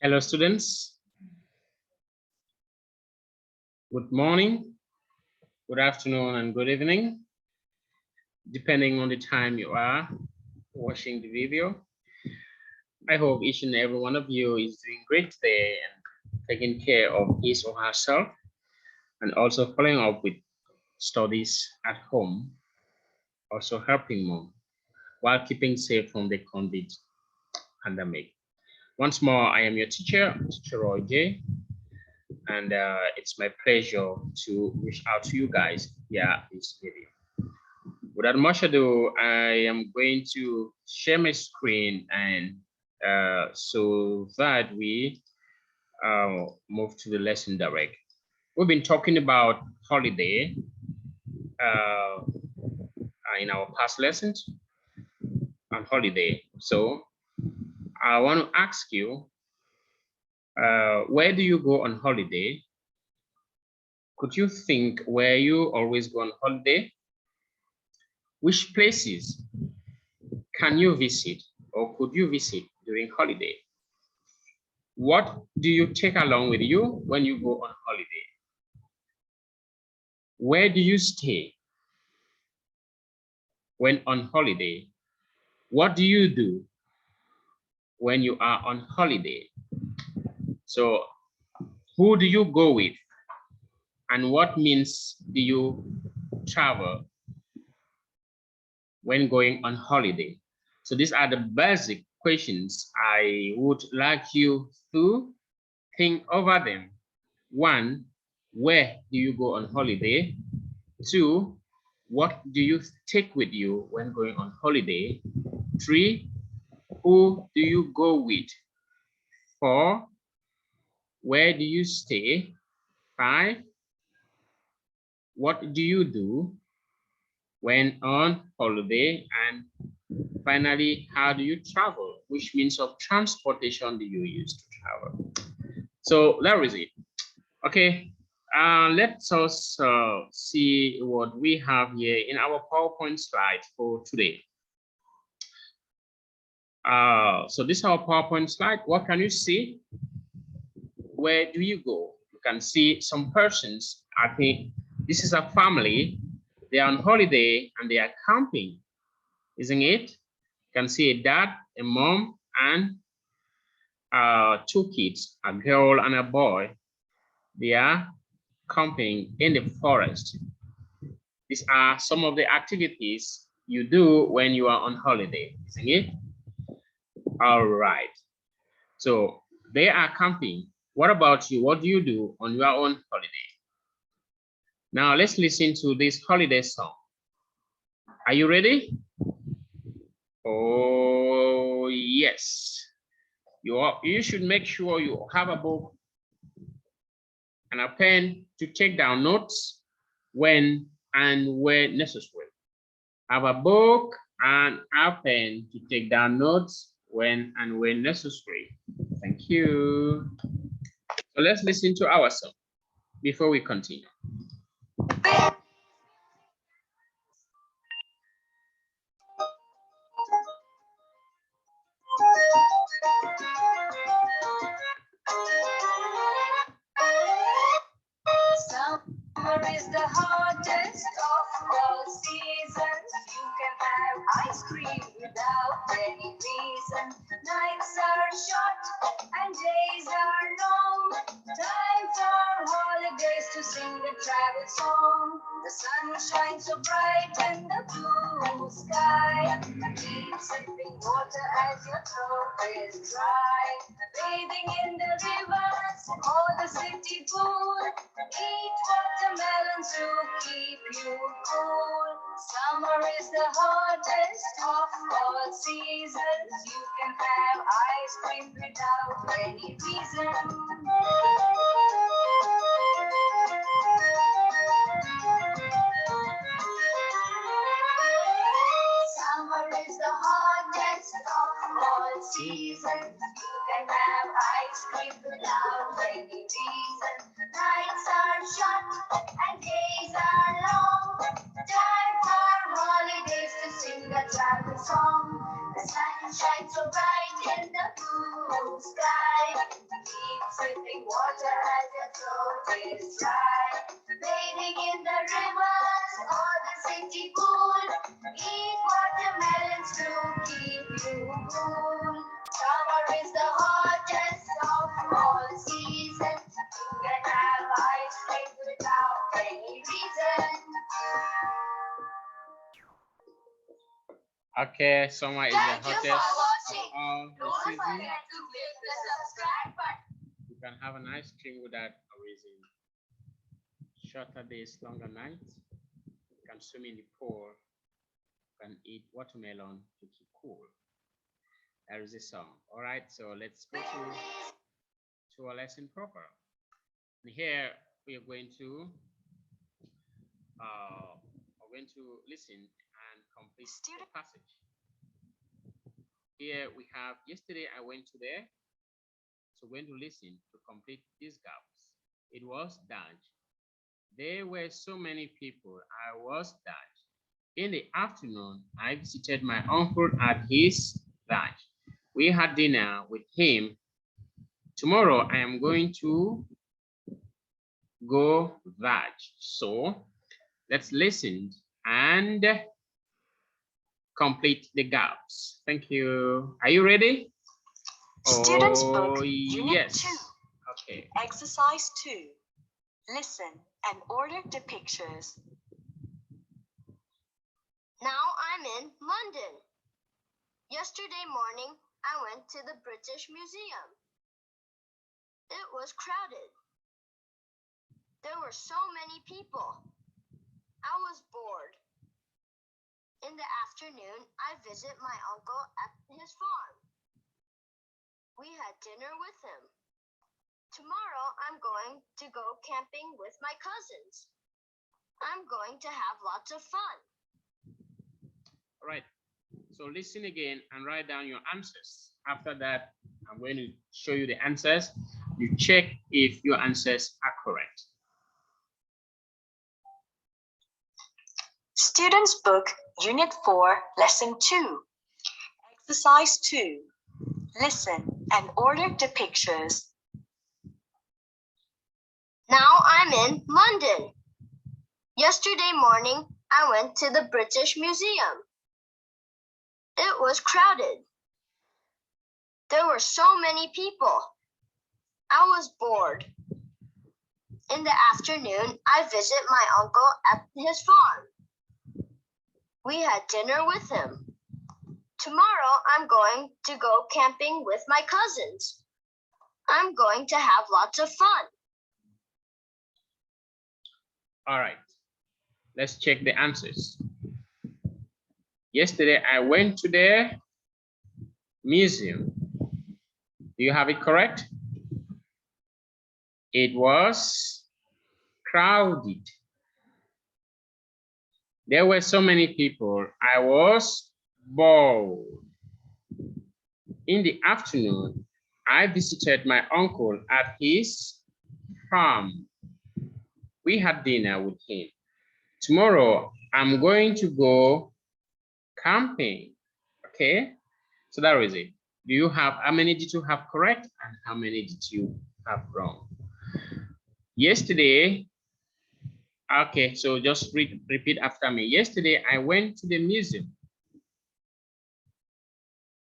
Hello, students. Good morning, good afternoon, and good evening, depending on the time you are watching the video. I hope each and every one of you is doing great today and taking care of his or herself, and also following up with studies at home, also helping mom while keeping safe from the COVID pandemic. Once more, I am your teacher, Teacher Roy J. And it's my pleasure to reach out to you guys via this video. Without much ado, I am going to share my screen and so that we move to the lesson direct. We've been talking about holiday in our past lessons on holiday. So I want to ask you, where do you go on holiday? Could you think where you always go on holiday? Which places can you visit or could you visit during holiday? What do you take along with you when you go on holiday? Where do you stay when on holiday? What do you do when you are on holiday? So who do you go with? And what means do you travel when going on holiday? So these are the basic questions I would like you to think over them. 1, where do you go on holiday? 2, what do you take with you when going on holiday? 3, who do you go with? 4, where do you stay? 5, what do you do when on holiday? And finally, how do you travel? Which means of transportation do you use to travel? So that is it. Okay, let us see what we have here in our PowerPoint slide for today. So this is our PowerPoint slide. What can you see? Where do you go? You can see some persons. I think this is a family. They are on holiday and they are camping, isn't it? You can see a dad, a mom, and 2 kids, a girl and a boy. They are camping in the forest. These are some of the activities you do when you are on holiday, isn't it? All right. So they are camping. What about you? What do you do on your own holiday? Now let's listen to this holiday song. Are you ready? Oh, yes. You should make sure you have a book and a pen to take down notes when and where necessary. Have a book and a pen to take down notes when and where necessary. Thank you. So let's listen to our song before we continue. Summer is the hottest of all seasons. You can have ice cream without any reason. Nights are short and days are long. Time for holidays to sing the travel song. The sun shines so bright in the blue sky. Keep sipping water as your throat is dry. Bathing in the rivers or the city pool. Eat watermelons to keep you cool. Summer is the hottest of all seasons. You can have ice cream without any reason. Summer is the hottest of all seasons. You can have ice cream without any reason. Nights are short and days are long. Time for holidays to sing a travel song. The sun shines so bright in the blue sky. Keep sipping water as your throat is dry. Bathing in the rivers or the city pool. Eat watermelons to keep you cool. Summer is the hottest of all seasons. You can have ice cream without any reason. Okay, summer is the Thank you for hottest watching. of all the Don't season. forget to click the subscribe button. You can have an ice cream without a reason. Shorter days, longer nights. You can swim in the pool. You can eat watermelon to keep cool. There is a song. All right, so let's go to our lesson proper. And here we are going to listen and complete the passage. Here we have yesterday I went to there. So we're going to listen to complete these gaps. It was dash. There were so many people. I was dash. In the afternoon, I visited my uncle at his dash. We had dinner with him. Tomorrow, I am going to go dash. So let's listen and complete the gaps. Thank you. Are you ready? Students book, Unit yes. 2. Okay. Exercise 2. Listen and order the pictures. Now I'm in London. Yesterday morning, I went to the British Museum. It was crowded. There were so many people. I was bored. In the afternoon, I visit my uncle at his farm. We had dinner with him. Tomorrow, I'm going to go camping with my cousins. I'm going to have lots of fun. All right. So listen again and write down your answers. After that, I'm going to show you the answers. You check if your answers are correct. Students book, Unit 4, Lesson 2. Exercise 2. Listen and order the pictures. Now I'm in London. Yesterday morning, I went to the British Museum. It was crowded. There were so many people. I was bored. In the afternoon, I visit my uncle at his farm. We had dinner with him. Tomorrow, I'm going to go camping with my cousins. I'm going to have lots of fun. All right. Let's check the answers. Yesterday, I went to the museum. Do you have it correct? It was crowded. There were so many people. I was bored. In the afternoon, I visited my uncle at his farm. We had dinner with him. Tomorrow, I'm going to go camping. Okay, so that is it. Do you have, how many did you have correct and how many did you have wrong? Yesterday, okay, so just repeat after me. Yesterday, I went to the museum.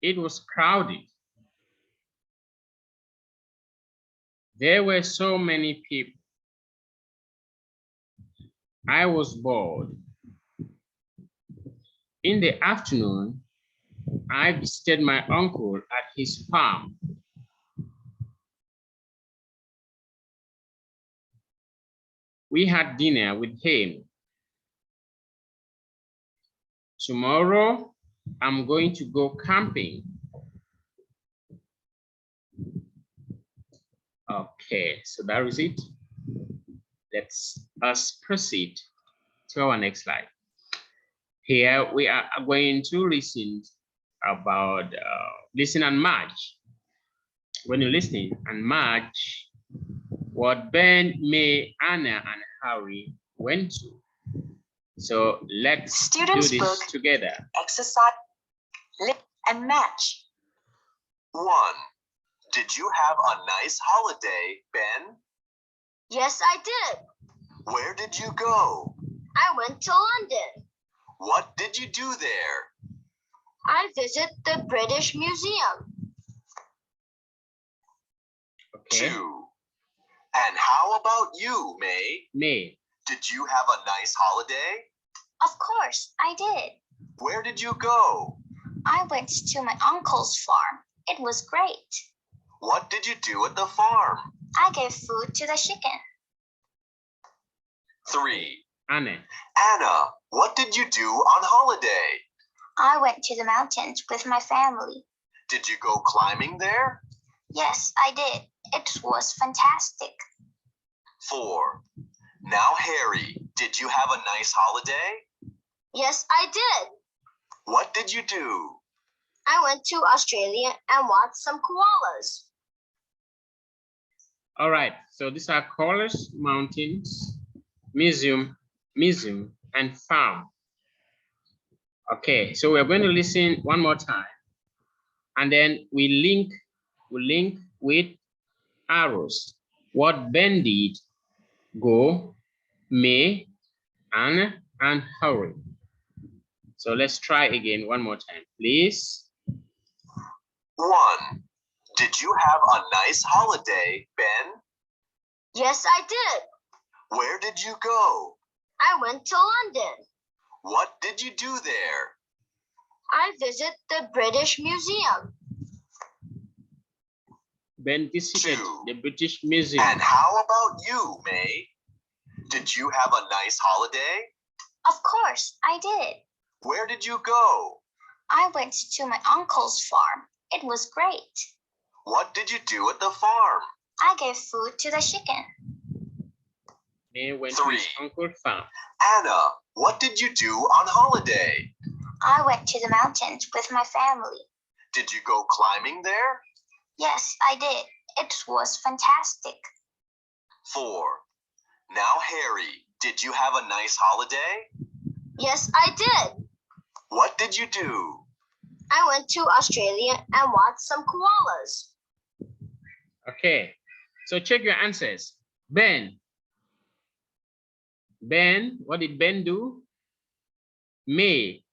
It was crowded. There were so many people. I was bored. In the afternoon, I visited my uncle at his farm. We had dinner with him. Tomorrow, I'm going to go camping. Okay, so that is it. Let's us proceed to our next slide. Here we are going to listen about listen and match. When you listen and match what Ben, May, Anna, and Harry went to. So let's Students do this book, together. Exercise, listen and match. 1. Did you have a nice holiday, Ben? Yes, I did. Where did you go? I went to London. What did you do there? I visited the British Museum. Okay. 2. And how about you, May? May. Did you have a nice holiday? Of course, I did. Where did you go? I went to my uncle's farm. It was great. What did you do at the farm? I gave food to the chicken. 3. Anna. Anna, what did you do on holiday? I went to the mountains with my family. Did you go climbing there? Yes, I did. It was fantastic. 4. Now, Harry, did you have a nice holiday? Yes, I did. What did you do? I went to Australia and watched some koalas. All right. So these are colors, mountains, museum, and farm. Okay. So we're going to listen one more time, and then we link with arrows. What Ben did, go, may, Anna, and hurry. So let's try again one more time, please. 1. Did you have a nice holiday, Ben? Yes, I did. Where did you go? I went to London. What did you do there? I visited the British Museum. Ben visited 2. the British Museum. And how about you, May? Did you have a nice holiday? Of course, I did. Where did you go? I went to my uncle's farm. It was great. What did you do at the farm? I gave food to the chicken. May went to 3. his uncle's farm. Anna, what did you do on holiday? I went to the mountains with my family. Did you go climbing there? Yes, I did. It was fantastic. 4. Now, Harry, did you have a nice holiday? Yes, I did. What did you do? I went to Australia and watched some koalas. Okay, so check your answers. Ben, what did Ben do? May,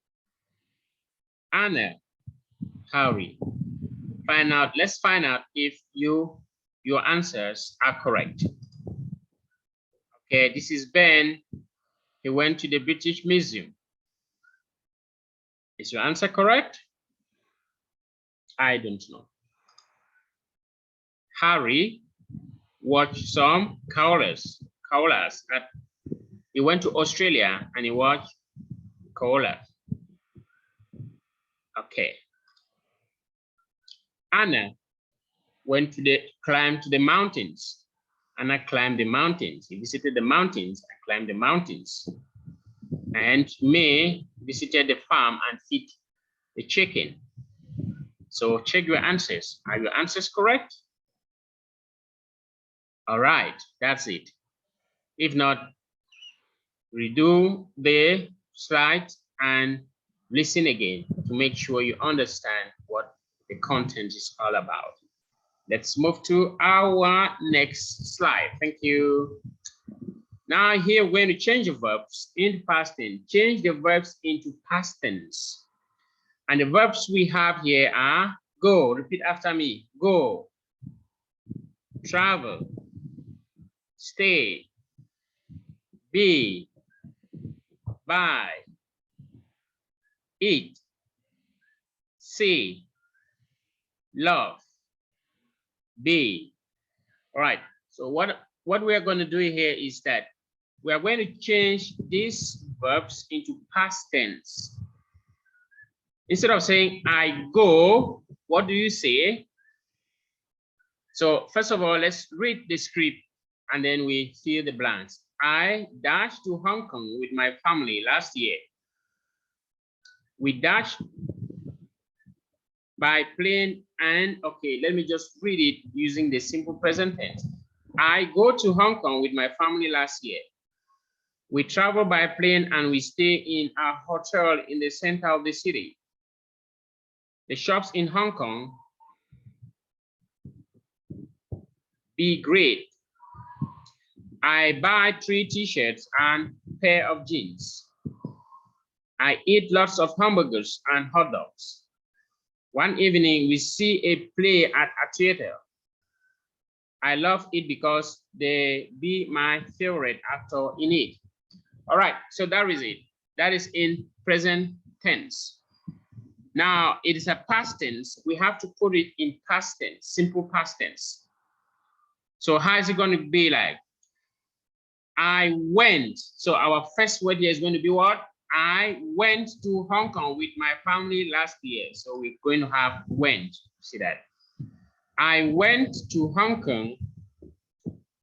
Anna, Harry. Let's find out if your answers are correct. Okay, this is Ben. He went to the British Museum. Is your answer correct? I don't know. Harry watched some koalas. He went to Australia and he watched koalas. Okay. Anna went to climbed the mountains. Anna climbed the mountains. He visited the mountains and climbed the mountains. And May visited the farm and feed the chicken. So check your answers. Are your answers correct? All right, that's it. If not, redo the slides and listen again to make sure you understand what the content is all about. Let's move to our next slide. Thank you. Now here we're going to change the verbs into past tense. Change the verbs into past tense. And the verbs we have here are go, repeat after me, go, travel, stay, be, buy, eat, see, love, be. All right, so what we are going to do here is that we are going to change these verbs into past tense. Instead of saying I go, what do you say? So first of all, let's read the script and then we fill the blanks. I dashed to Hong Kong with my family last year. We dashed by plane and, okay, let me just read it using the simple present tense. I go to Hong Kong with my family last year. We travel by plane and we stay in a hotel in the center of the city. The shops in Hong Kong B, great. I buy 3 t-shirts and pair of jeans. I eat lots of hamburgers and hot dogs. One evening, we see a play at a theater. I love it because they be my favorite actor in it. All right, so that is it. That is in present tense. Now, it is a past tense. We have to put it in past tense, simple past tense. So how is it going to be like? I went. So our first word here is going to be what? I went to Hong Kong with my family last year. So we're going to have went. See that? I went to Hong Kong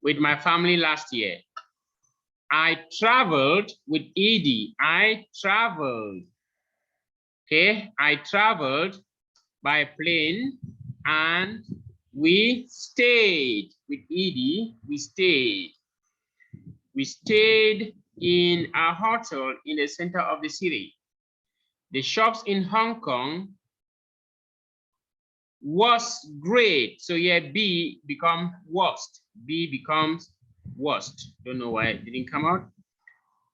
with my family last year. I traveled with Edie. I traveled. Okay, I traveled by plane and we stayed with Edie. We stayed. We stayed in a hotel in the center of the city. The shops in Hong Kong was great. So yeah, B becomes worst. B becomes worst. Don't know why it didn't come out.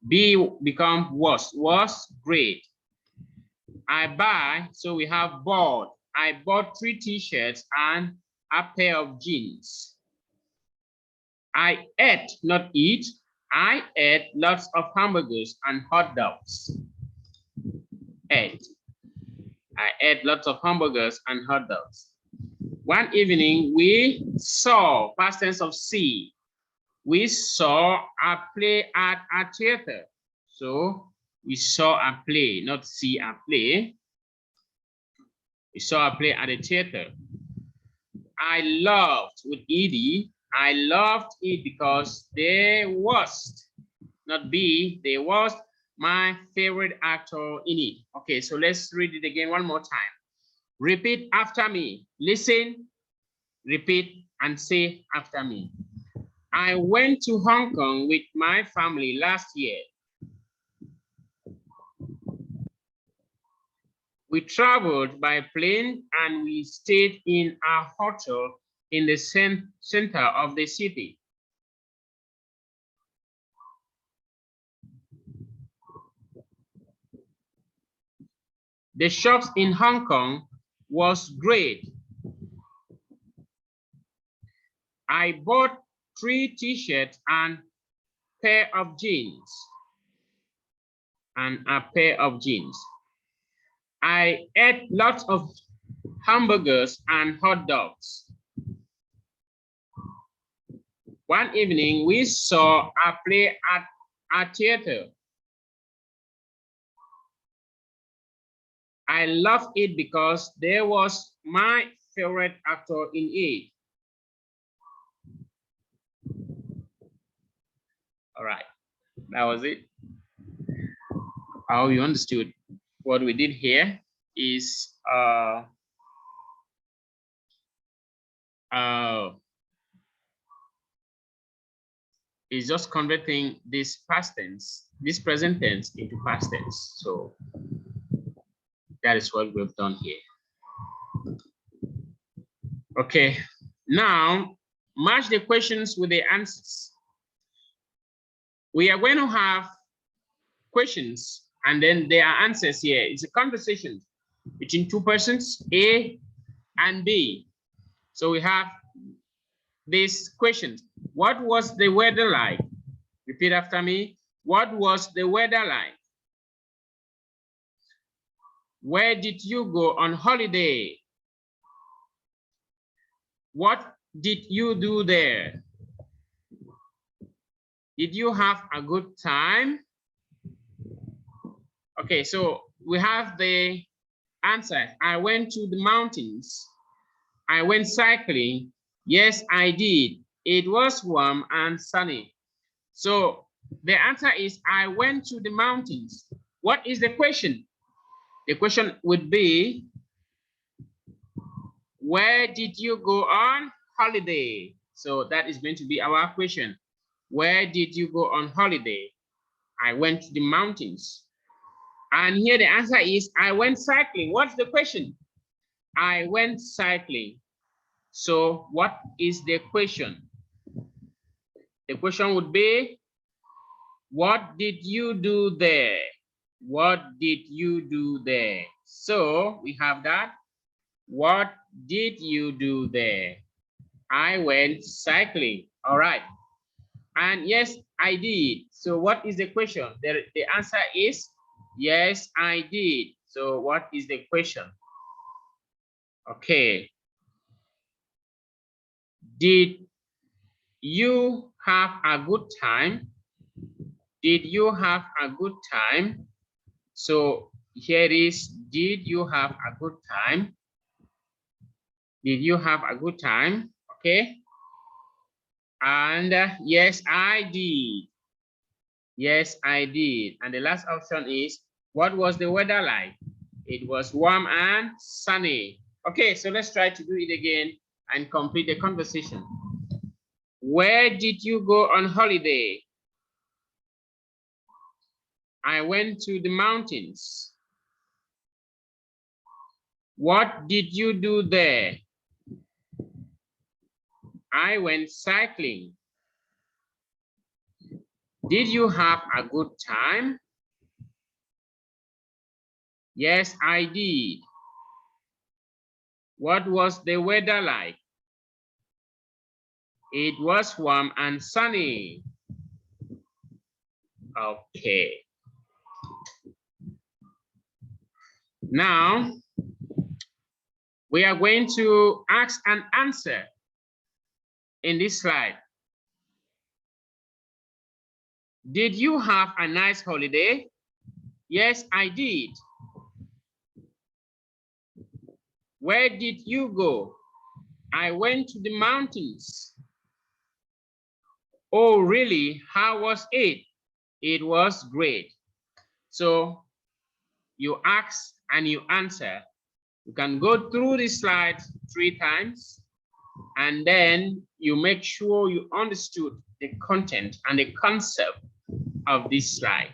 B becomes worst. Was great. I buy, so we have bought. I bought 3 t-shirts and a pair of jeans. I ate, not eat. I ate lots of hamburgers and hot dogs. Ate. I ate lots of hamburgers and hot dogs. One evening, we saw, past tense of see, we saw a play at a theater. So we saw a play, not see a play. We saw a play at a theater. I loved with Edie. I loved it because there was, not be, there was my favorite actor in it. Okay, so let's read it again one more time. Repeat after me. Listen, repeat, and say after me. I went to Hong Kong with my family last year. We traveled by plane and we stayed in a hotel in the center of the city. The shops in Hong Kong was great. I bought 3 t-shirts and pair of jeans. And a pair of jeans. I ate lots of hamburgers and hot dogs. One evening, we saw a play at a theater. I loved it because there was my favorite actor in it. All right, that was it. I hope you understood. What we did here is just converting this past tense, this present tense into past tense. So that is what we've done here. Okay, now match the questions with the answers. We are going to have questions and then there are answers here. It's a conversation between 2 persons, A and B. So we have these questions. What was the weather like? Repeat after me. What was the weather like? Where did you go on holiday? What did you do there? Did you have a good time? Okay, so we have the answer. I went to the mountains. I went cycling. Yes, I did. It was warm and sunny. So the answer is I went to the mountains. What is the question? The question would be, where did you go on holiday? So that is going to be our question. Where did you go on holiday? I went to the mountains. And here the answer is, I went cycling. What's the question? I went cycling. So what is the question? The question would be, what did you do there? What did you do there? So we have that. What did you do there? I went cycling. All right. And yes, I did. So what is the question? The answer is yes, I did. So what is the question? Okay. Did you have a good time? Did you have a good time? So here is, did you have a good time? Did you have a good time? Okay. And yes, I did. Yes, I did. And the last option is, what was the weather like? It was warm and sunny. Okay, so let's try to do it again and complete the conversation. Where did you go on holiday? I went to the mountains. What did you do there? I went cycling. Did you have a good time? Yes, I did. What was the weather like? It was warm and sunny. Okay. Now, we are going to ask and answer in this slide. Did you have a nice holiday? Yes, I did. Where did you go? I went to the mountains. Oh, really? How was it? It was great. So you ask and you answer. You can go through this slide 3 times, and then you make sure you understood the content and the concept of this slide.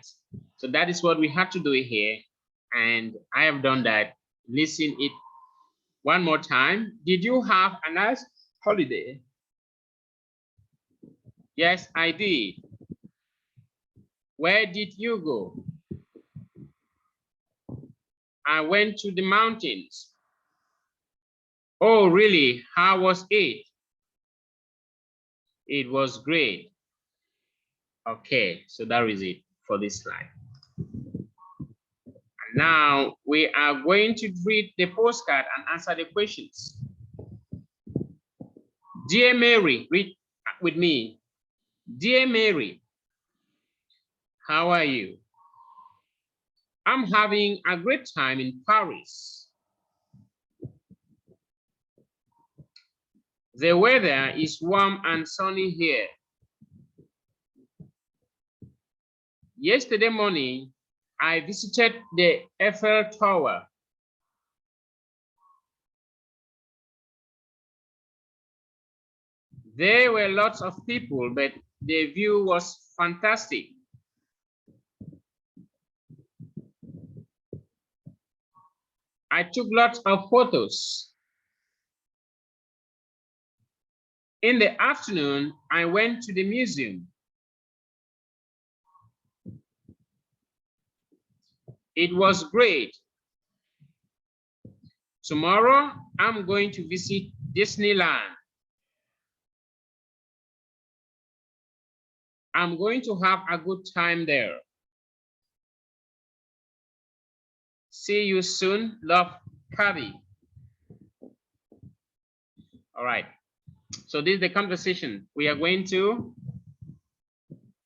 So that is what we have to do here. And I have done that. Listen it one more time. Did you have a nice holiday? Yes, I did. Where did you go? I went to the mountains. Oh, really? How was it? It was great. Okay, so that is it for this slide. And now we are going to read the postcard and answer the questions. Dear Mary, read with me. Dear Mary, how are you? I'm having a great time in Paris. The weather is warm and sunny here. Yesterday morning, I visited the Eiffel Tower. There were lots of people, but the view was fantastic. I took lots of photos. In the afternoon, I went to the museum. It was great. Tomorrow, I'm going to visit Disneyland. I'm going to have a good time there. See you soon. Love, Kathy. All right. So this is the conversation. We are going to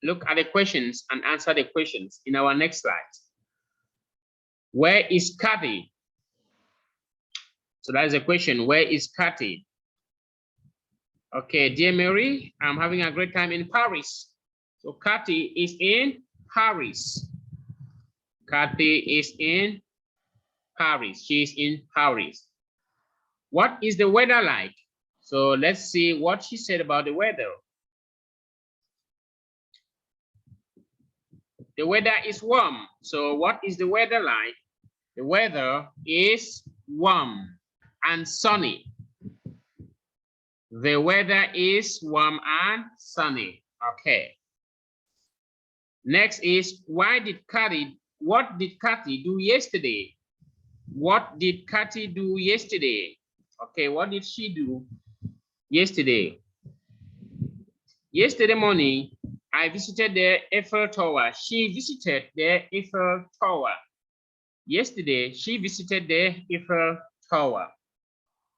look at the questions and answer the questions in our next slide. Where is Kathy? So that is a question. Where is Kathy? Okay, dear Mary, I'm having a great time in Paris. So Kathy is in Paris. Kathy is in Paris. She is in Paris. What is the weather like? So let's see what she said about the weather. The weather is warm. So what is the weather like? The weather is warm and sunny. The weather is warm and sunny. Okay. Next is, what did Kathy do yesterday? What did Kathy do yesterday? Okay, what did she do yesterday? Yesterday morning, I visited the Eiffel Tower. She visited the Eiffel Tower. Yesterday, she visited the Eiffel Tower.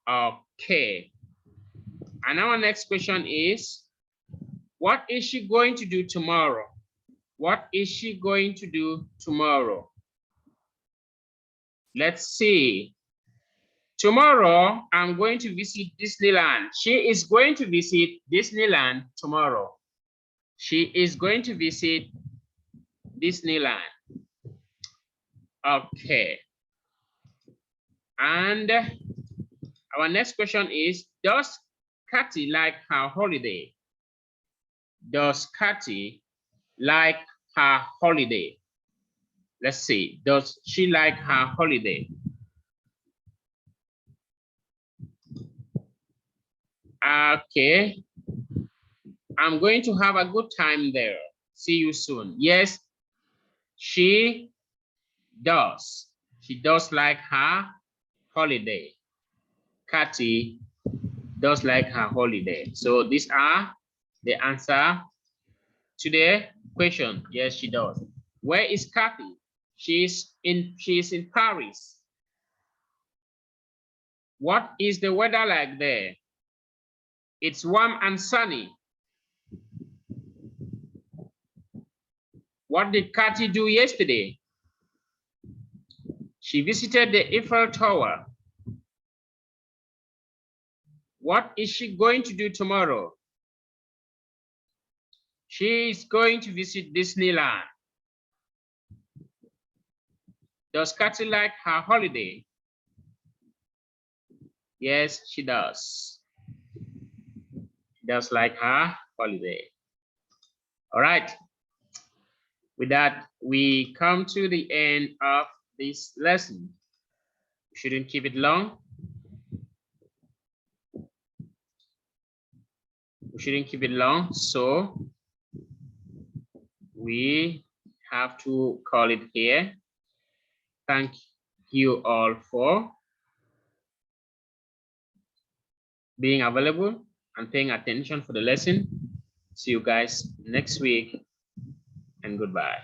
Okay. And our next question is, what is she going to do tomorrow? What is she going to do tomorrow? Let's see. Tomorrow, I'm going to visit Disneyland. She is going to visit Disneyland tomorrow. She is going to visit Disneyland. Okay. And our next question is, does Kathy like her holiday? Does Kathy like her holiday? Let's see. Does she like her holiday? Okay. I'm going to have a good time there. See you soon. Yes, she does. She does like her holiday. Kathy does like her holiday. So these are the answer to the question. Yes, she does. Where is Kathy? She's in Paris. What is the weather like there? It's warm and sunny. What did Kathy do yesterday? She visited the Eiffel Tower. What is she going to do tomorrow? She is going to visit Disneyland. Does Kathy like her holiday? Yes, she does. She does like her holiday. All right. With that, we come to the end of this lesson. We shouldn't keep it long. We shouldn't keep it long, so we have to call it here. Thank you all for being available and paying attention for the lesson. See you guys next week, and goodbye.